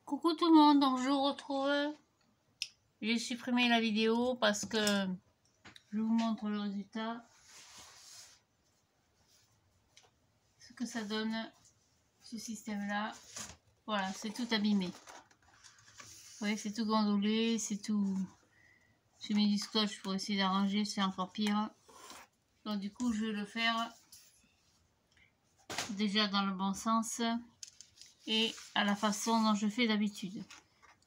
Coucou tout le monde, donc je vous retrouve. J'ai supprimé la vidéo parce que je vous montre le résultat. Ce que ça donne, ce système-là. Voilà, c'est tout abîmé. Vous voyez, c'est tout gondolé, c'est tout... J'ai mis du scotch pour essayer d'arranger, c'est encore pire. Donc du coup, je vais le faire déjà dans le bon sens et à la façon dont je fais d'habitude.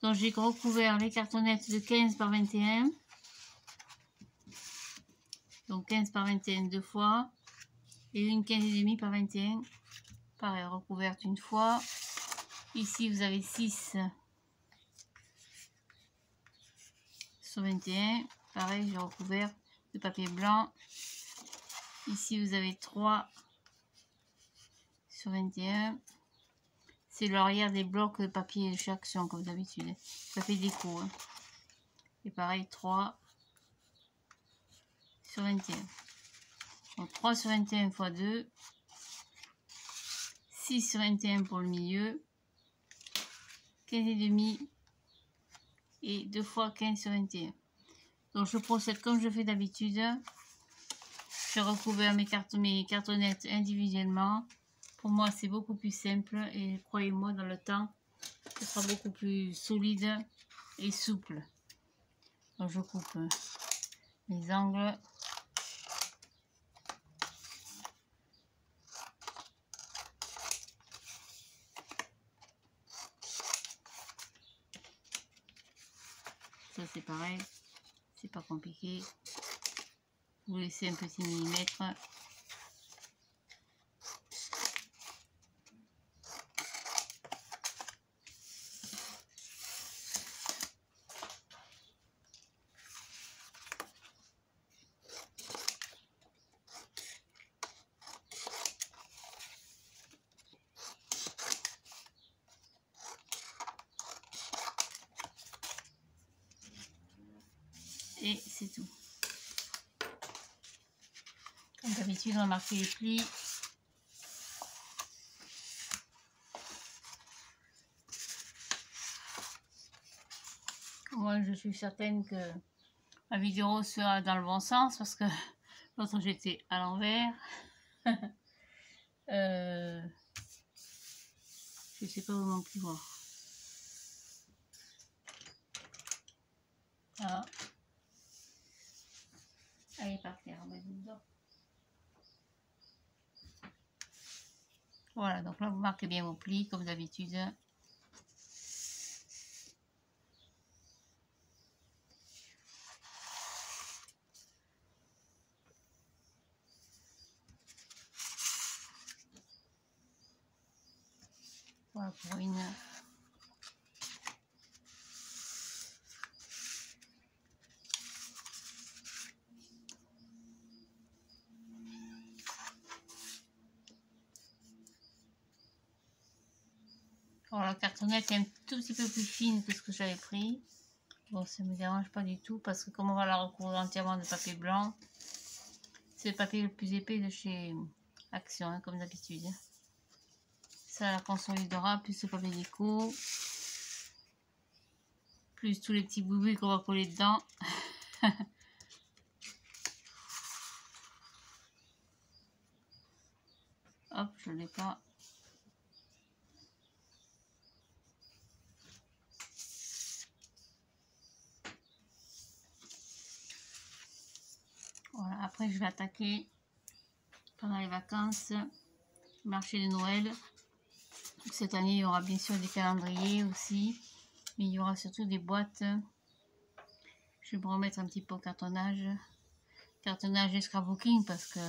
Donc j'ai recouvert les cartonnettes de 15 par 21. Donc 15 par 21 deux fois. Et une 15,5 par 21. Pareil, recouverte une fois. Ici, vous avez 6 sur 21. Pareil, j'ai recouvert de papier blanc. Ici, vous avez 3 sur 21. C'est l'arrière des blocs de papier de chez Action, comme d'habitude. Papier déco. Hein. Et pareil, 3 sur 21. Donc 3 sur 21 x 2. 6 sur 21 pour le milieu. 15,5 et 2 fois 15 sur 21. Donc je procède comme je fais d'habitude. Je recouvre mes cartonnettes individuellement. Pour moi, c'est beaucoup plus simple et croyez-moi, dans le temps, ce sera beaucoup plus solide et souple. Donc, je coupe les angles. Ça, c'est pareil. C'est pas compliqué. Vous laissez un petit millimètre. Et c'est tout. Comme d'habitude, on va marquer les plis. Moi, je suis certaine que la vidéo sera dans le bon sens parce que l'autre, j'étais à l'envers. Je sais pas où non plus voir. Voilà. Allez, par terre, on va dedans. Voilà, donc là, vous marquez bien vos plis, comme d'habitude. Voilà pour une. Alors, la cartonnette est un tout petit peu plus fine que ce que j'avais pris. Bon, ça ne me dérange pas du tout parce que comme on va la recouvrir entièrement de papier blanc, c'est le papier le plus épais de chez Action, hein, comme d'habitude. Ça la consolidera, plus le papier déco, plus tous les petits boubous qu'on va coller dedans. Hop, je ne l'ai pas. Voilà, après je vais attaquer pendant les vacances, le marché de Noël. Cette année, il y aura bien sûr des calendriers aussi, mais il y aura surtout des boîtes. Je vais me remettre un petit peu au cartonnage et scrapbooking parce que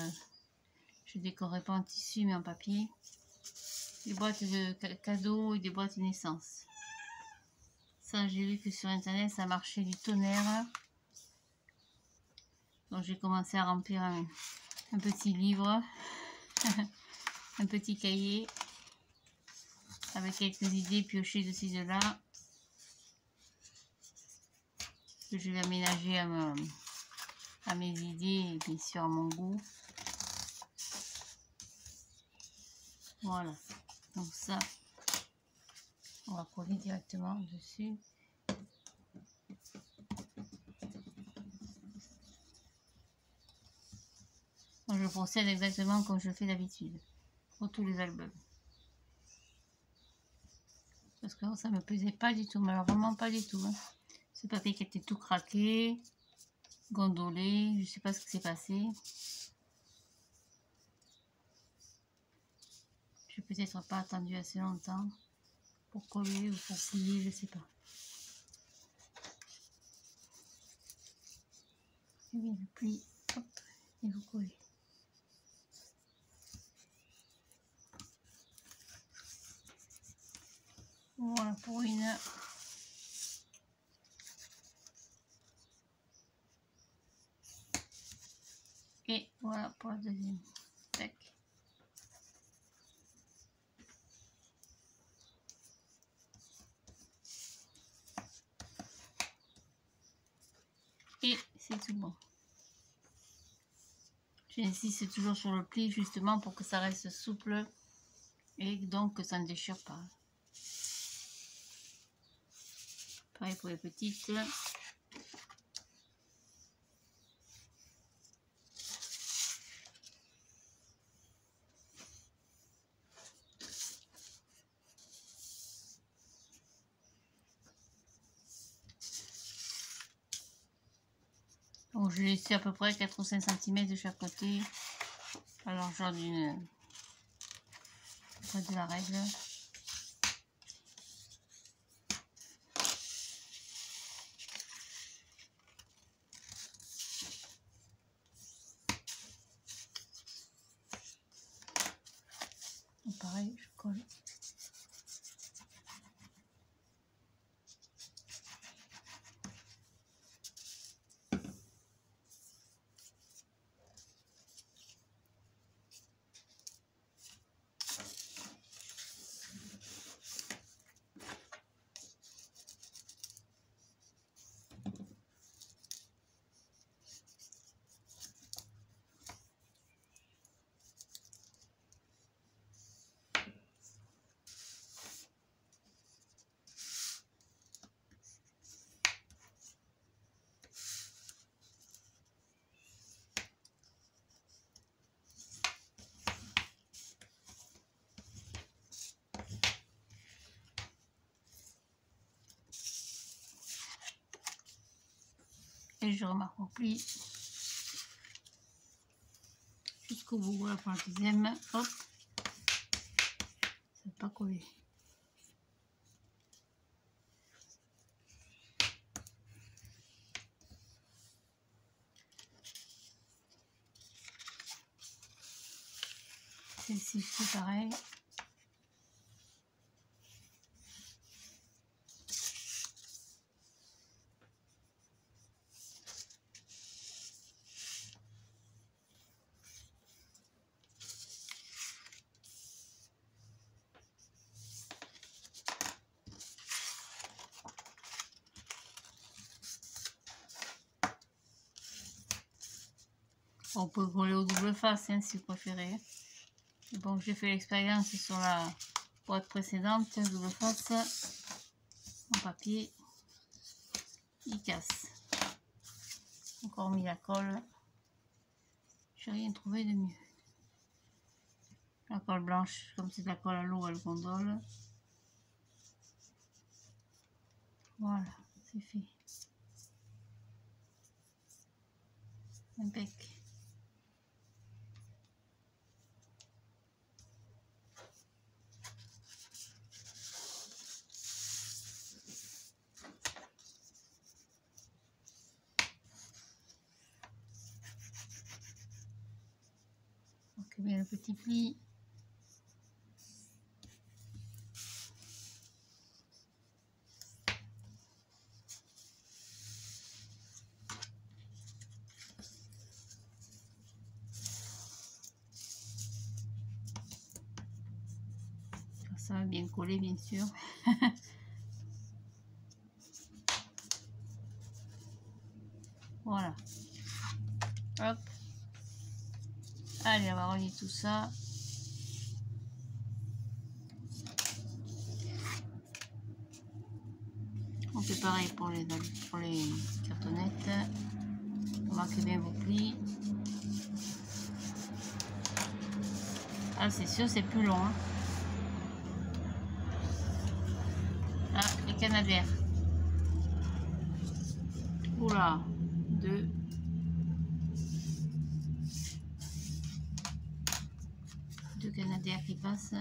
je ne décorerai pas en tissu mais en papier. Des boîtes de cadeaux et des boîtes de naissance. Ça, j'ai vu que sur internet ça marchait du tonnerre. Donc j'ai commencé à remplir un petit livre, un petit cahier avec quelques idées piochées de ci de là que je vais aménager à mes idées et bien sûr à mon goût. Voilà, donc ça On va coller directement dessus. Donc, je procède exactement comme je fais d'habitude pour tous les albums. Parce que ça me plaisait pas du tout, mais alors vraiment pas du tout. Hein. Ce papier qui était tout craqué, gondolé, je sais pas ce qui s'est passé. Je n'ai peut-être pas attendu assez longtemps pour coller ou pour plier, je sais pas. Et bien, je plie, hop, et vous collez. Voilà pour une. Et voilà pour la deuxième. Tac. Et c'est tout bon. J'insiste toujours sur le pli justement pour que ça reste souple et donc que ça ne déchire pas. Pareil pour les petites. Donc je l'ai laissé à peu près 4 ou 5 cm de chaque côté à la largeur de la règle. Et pareil, je colle. Et je remarque mon pli jusqu'au bout. Voilà pour la deuxième. Hop, ça n'a pas collé. Celle-ci c'est pareil. On peut coller au double face hein, si vous préférez. Bon, j'ai fait l'expérience sur la boîte précédente, double face en papier, il casse. Encore mis la colle, j'ai rien trouvé de mieux. La colle blanche, comme c'est de la colle à l'eau, elle gondole. Voilà, c'est fait. Impec. Donc bien le petit pli. Ça va bien coller bien sûr. Voilà. Hop. Allez, on va relier tout ça. On fait pareil pour les cartonnettes. Marquez bien vos plis. Ah, c'est sûr, c'est plus long. Hein. Ah, les canadaires. Oula, deux canadaires qui passent.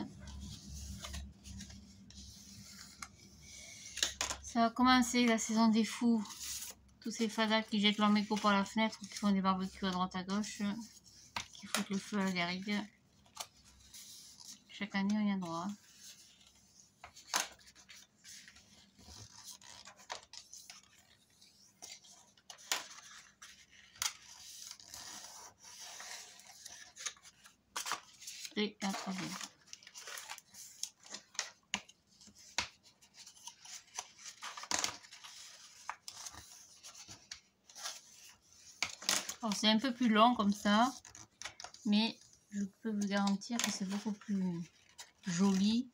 Ça va commencer la saison des fous. Tous ces fadas qui jettent leurs mégots par la fenêtre, qui font des barbecues à droite à gauche, qui foutent le feu à la garrigue. Chaque année, on y a droit. Et un troisième. Alors c'est un peu plus long comme ça, mais je peux vous garantir que c'est beaucoup plus joli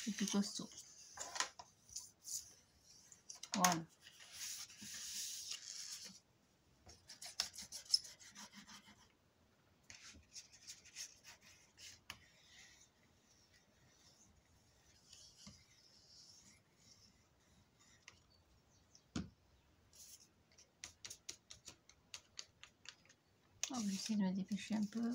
et plus costaud. Voilà. Je vais essayer de me dépêcher un peu.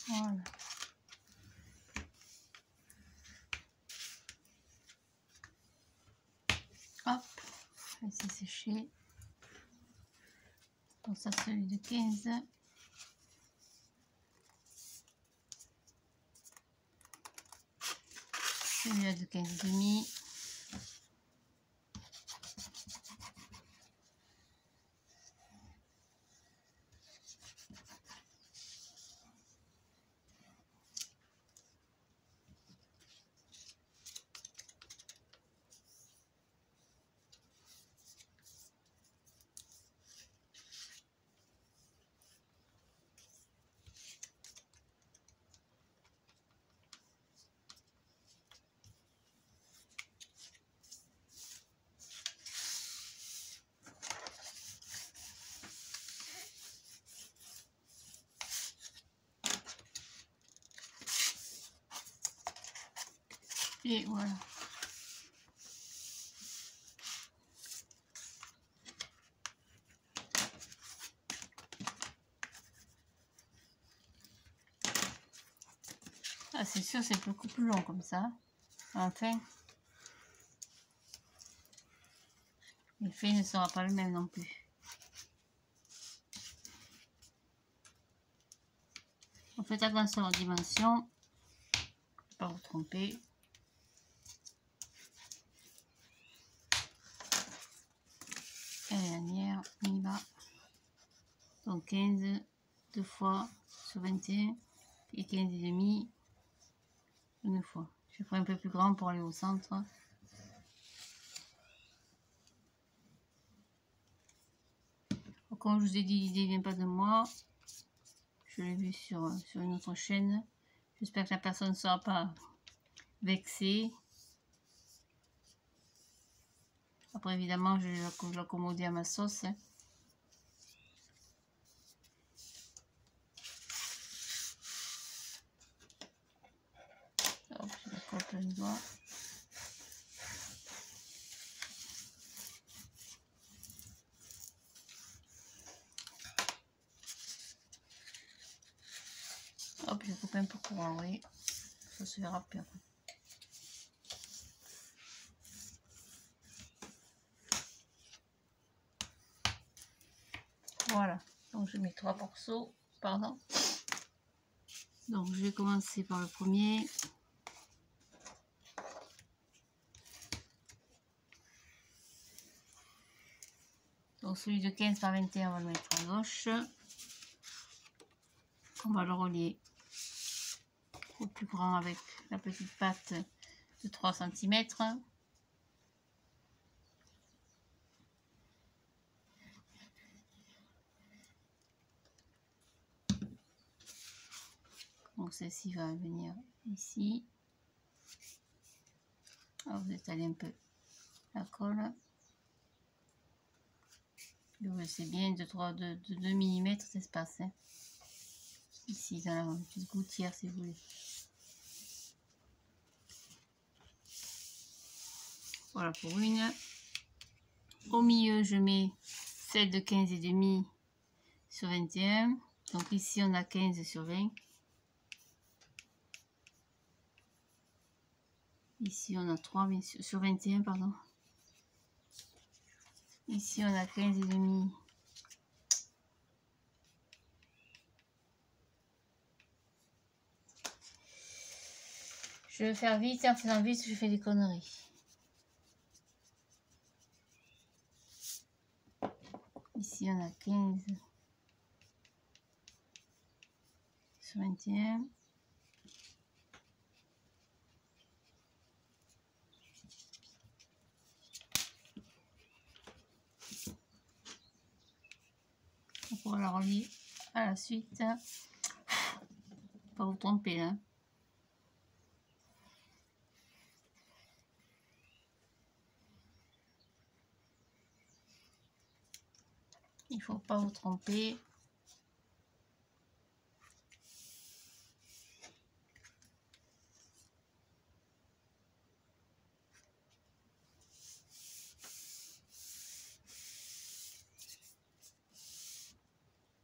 Voilà. Hop, laisser sécher. Donc ça, celui de 15. Celui-là de 15,5. Et voilà. Ah, c'est sûr, c'est beaucoup plus long comme ça. Enfin, l'effet ne sera pas le même non plus. Faites attention aux dimensions, ne pas vous tromper. Et la dernière, on y va. Donc 15, 2 fois sur 21 et 15,5 une fois. Je ferai un peu plus grand pour aller au centre. Donc, comme je vous ai dit, l'idée ne vient pas de moi. Je l'ai vu sur une autre chaîne. J'espère que la personne ne sera pas vexée. Après, évidemment, je vais l'accommoder à ma sauce. Hop, je la colle plein de doigts. Hop, je coupe un peu courant, oui. Ça se verra plus après. Voilà, donc je mets 3 morceaux, pardon. Donc je vais commencer par le premier. Donc celui de 15 par 21, on va le mettre à gauche. On va le relier au plus grand avec la petite patte de 3 cm. Donc celle-ci va venir ici. Alors vous étalez un peu la colle. Vous laissez bien de 2 mm d'espace. Hein. Ici dans la petite gouttière si vous voulez. Voilà pour une. Au milieu je mets celle de 15,5 sur 21. Donc ici on a 15 sur 20. Ici on a 3 sur 21 pardon. Ici on a 15,5. Je vais faire vite et en faisant vite je fais des conneries. Ici on a 15 sur 21. On pourra la relier à la suite. Pas vous tromper là. Il faut pas vous tromper.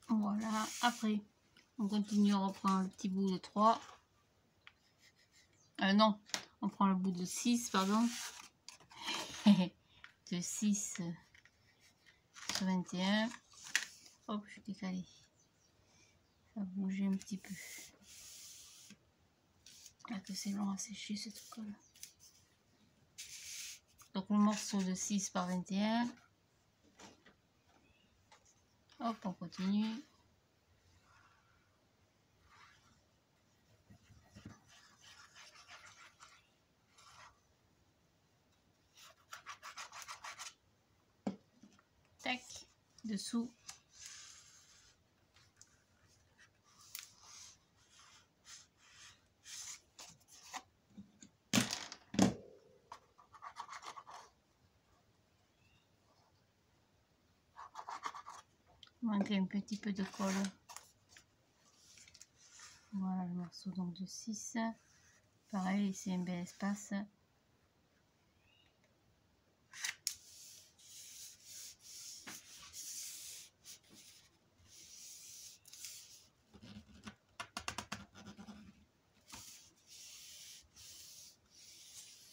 Voilà, après on continue, on reprend le petit bout de 3. Non, on prend le bout de 6, pardon. De 6 sur 21. Hop, je suis décalée. Ça a bougé un petit peu. Là que c'est long à sécher cette colle. Donc le morceau de 6 par 21. Hop, on continue. Tac, dessous. Il manque un petit peu de colle. Voilà le morceau donc de 6. Pareil, c'est un bel espace.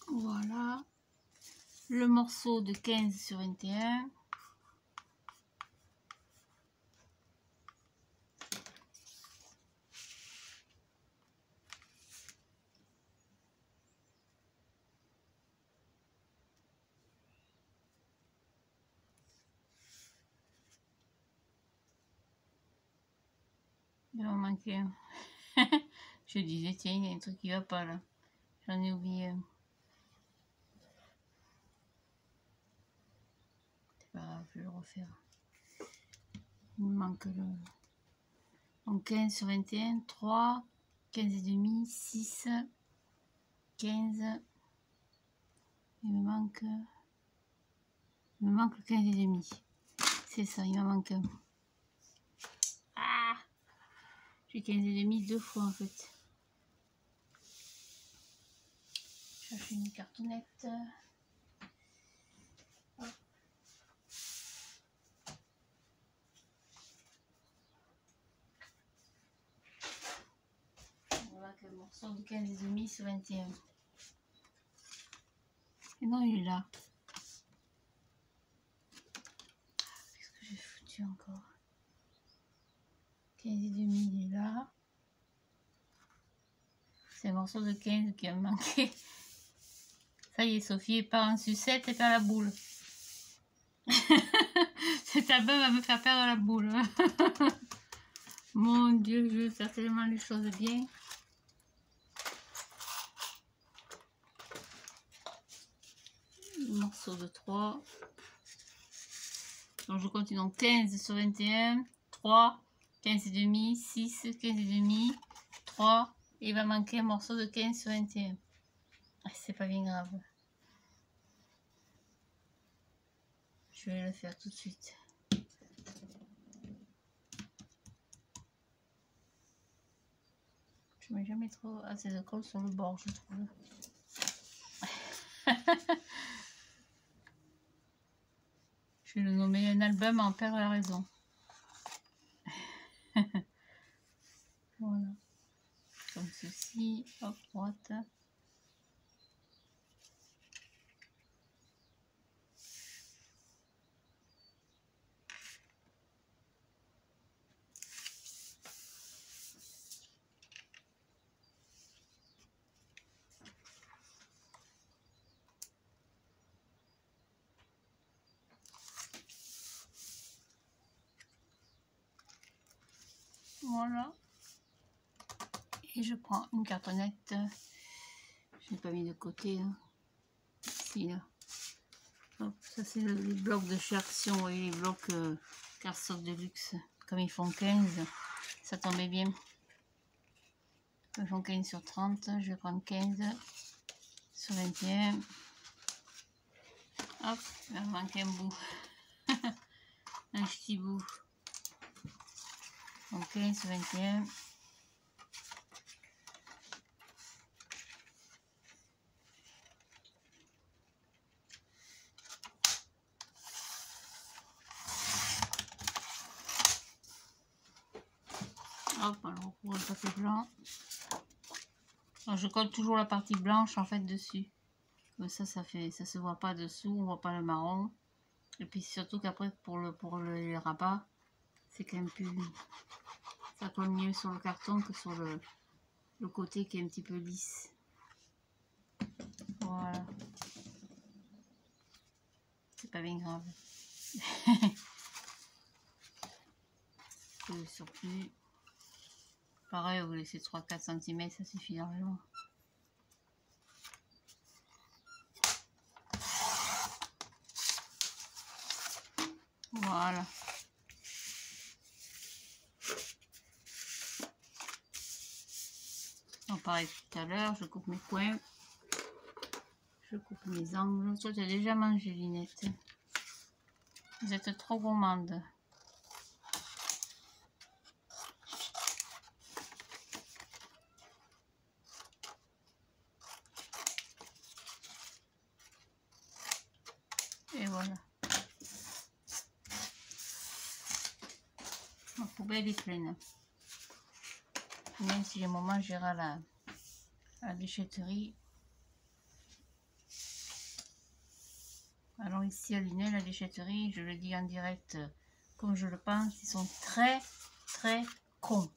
Voilà. Le morceau de 15 sur 21. Il m'en manquait un. Je disais, tiens, il y a un truc qui va pas là. J'en ai oublié un. C'est pas grave, je vais le refaire. Il me manque le. Donc 15 sur 21, 3, 15,5, 6, 15. Il me manque le 15,5. C'est ça, il me manque un. Ah! J'ai 15,5 deux fois en fait. Je cherche une cartonnette. Voilà que le morceau de 15,5 sur 21. Et non, il est là. Qu'est-ce que j'ai foutu encore? 15,5, il est là. C'est un morceau de 15 qui a manqué. Ça y est, Sophie part en sucette et perd la boule. Cet album va me faire perdre la boule. Mon Dieu, je veux faire tellement les choses bien. Morceau de 3. Donc je continue. Donc 15 sur 21, 3, 15 et demi, 6, 15 et demi, 3. Et il va manquer un morceau de 15 sur 21. Ah, c'est pas bien grave. Je vais le faire tout de suite. Je mets jamais trop assez de colle sur le bord, je trouve. Je vais le nommer un album en perdre la raison. Voilà. Comme ceci. Hop, droite. Voilà. Et je prends une cartonnette. Je n'ai pas mis de côté. Hein. Ici, là. Hop, ça, c'est les blocs de chez Action. Vous voyez, les blocs Carsoft de luxe. Comme ils font 15, ça tombait bien. Comme ils font 15 sur 30, je vais prendre 15 sur 21. Hop, il va me manquer un bout. Un petit bout. Donc 15 sur 21. Hop, alors pour le papier blanc. Alors, je colle toujours la partie blanche en fait dessus. Comme ça se voit pas dessous, on voit pas le marron. Et puis surtout qu'après pour les rabats, c'est quand même plus, ça colle mieux sur le carton que sur le côté qui est un petit peu lisse. Voilà. C'est pas bien grave. Le surplus. Pareil, vous laissez 3-4 cm, ça suffit largement. Voilà. Donc pareil tout à l'heure, je coupe mes coins. Je coupe mes angles. Toi, tu as déjà mangé, Linette. Vous êtes trop gourmande. Et voilà. Ma poubelle est pleine. Même si j'ai un moment, j'irai à la déchetterie. Alors ici à Linnet, la déchetterie, je le dis en direct comme je le pense, ils sont très très cons.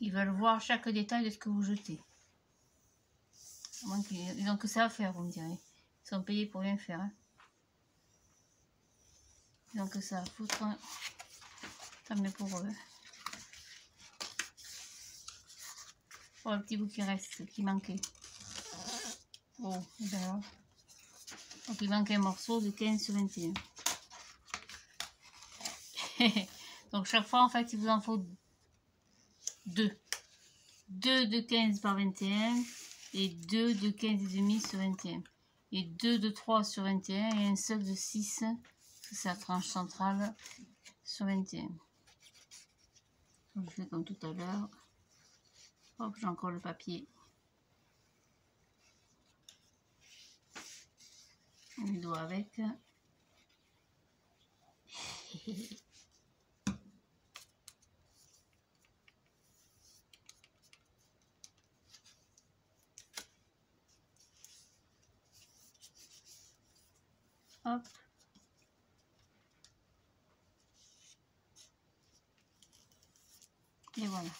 Ils veulent voir chaque détail de ce que vous jetez. Ils n'ont que ça à faire, vous me direz. Ils sont payés pour rien faire. Hein. Ils n'ont que ça à foutre. Tant mieux pour eux. Oh, le petit bout qui reste, qui manquait. Oh, et bien alors. Donc il manque un morceau de 15 sur 21. Donc chaque fois, en fait, il vous en faut 2. 2 de 15 par 21 et 2 de 15 et demi sur 21. Et 2 de 3 sur 21 et un seul de 6, c'est la tranche centrale, sur 21. Donc je fais comme tout à l'heure. Hop, j'ai encore le papier. On doit avec. Hop. Et voilà.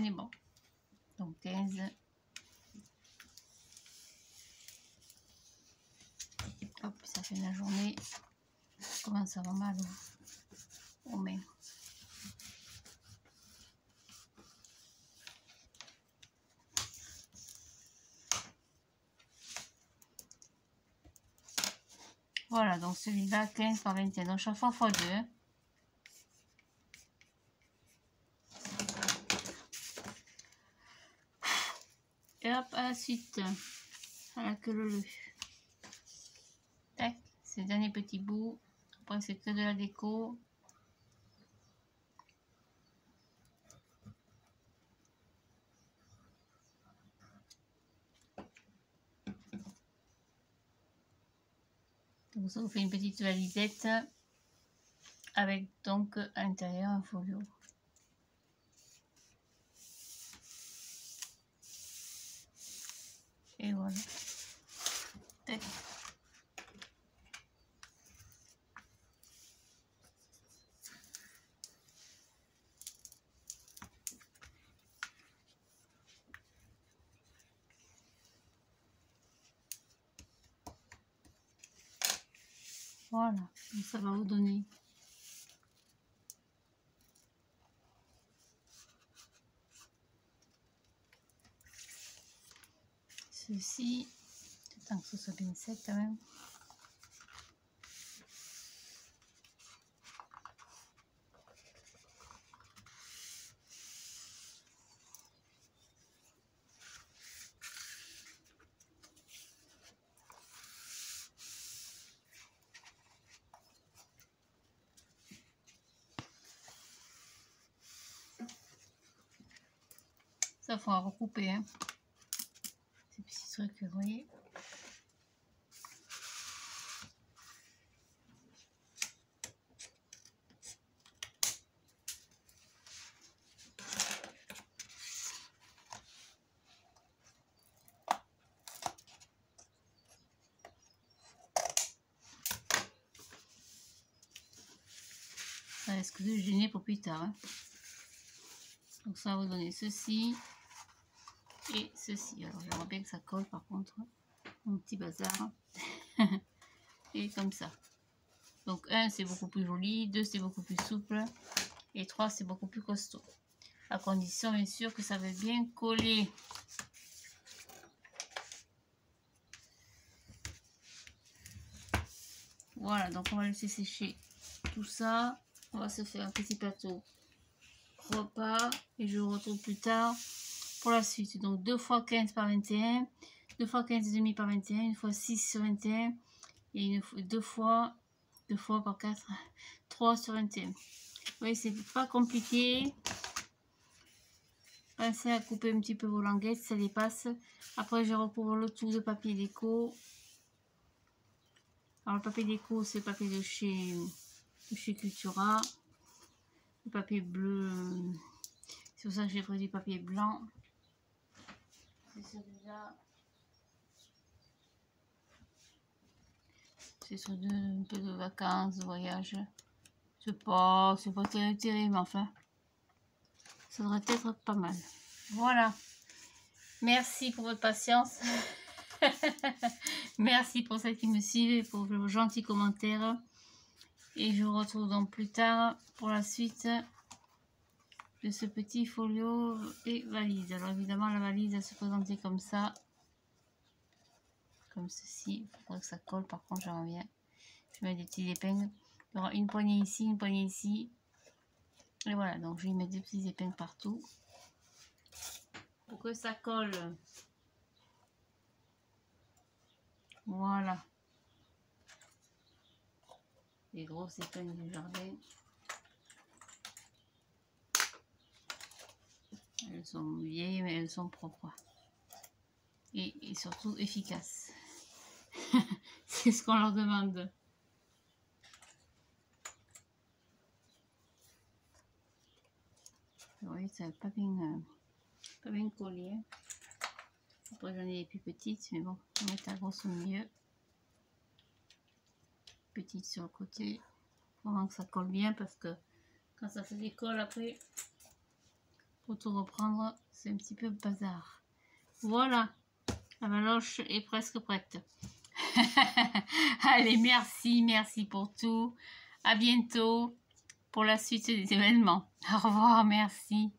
on est bon. Donc 15. Hop, ça fait la journée. Comment ça va mal aux mains. Voilà, donc celui-là, 15 par 21. Donc chaque fois x2. Et hop, à la suite, à la queue leu. Tac, c'est le dernier petit bout. Après, c'est que de la déco. Donc ça vous fait une petite valisette avec donc à l'intérieur un folio. Et voilà. Tac. Voilà, donc ça va vous donner ceci. Tant que ce soit bien sec quand même. Ça, il faudra recouper. Hein. Ces petits trucs, vous voyez. Ça risque de gêner pour plus tard. Hein. Donc ça va vous donner ceci et ceci. Alors j'aimerais bien que ça colle par contre. Mon petit bazar. Et comme ça. Donc 1 c'est beaucoup plus joli, 2 c'est beaucoup plus souple et 3 c'est beaucoup plus costaud. À condition bien sûr que ça va bien coller. Voilà, donc on va laisser sécher tout ça. On va se faire un petit plateau repas et je vous retrouve plus tard pour la suite. Donc 2 fois 15 par 21, 2 fois 15,5 par 21, une fois 6 sur 21 et deux fois par 4, 3 sur 21. Vous voyez, c'est pas compliqué. Pensez à couper un petit peu vos languettes, ça dépasse. Après, je recouvre le tout de papier déco. Alors, le papier déco, c'est le papier de chez Cultura. Le papier bleu, c'est pour ça que j'ai pris du papier blanc. C'est celui-là. C'est sur un peu de vacances, de voyage. C'est pas terrible, mais enfin, ça devrait être pas mal. Voilà. Merci pour votre patience. Merci pour celles qui me suivent et pour vos gentils commentaires. Et je vous retrouve donc plus tard pour la suite de ce petit folio et valise. Alors évidemment, la valise elle se présentait comme ça. Comme ceci. Il faudrait que ça colle, par contre, j'en reviens. Je mets des petites épingles. Il y aura une poignée ici, une poignée ici. Et voilà, donc je vais mettre des petites épingles partout. Pour que ça colle. Voilà. Les grosses épingles du jardin. Elles sont vieilles, mais elles sont propres. Et surtout efficaces. C'est ce qu'on leur demande. Vous voyez, ça n'a pas bien collé. Après, j'en ai des plus petites, mais bon, on va mettre la grosse au milieu. Petite sur le côté. Vraiment que ça colle bien parce que quand ça se décolle après, Faut tout reprendre, c'est un petit peu bazar. Voilà, la valoche est presque prête. Allez, merci pour tout. À bientôt pour la suite des événements. Au revoir, merci.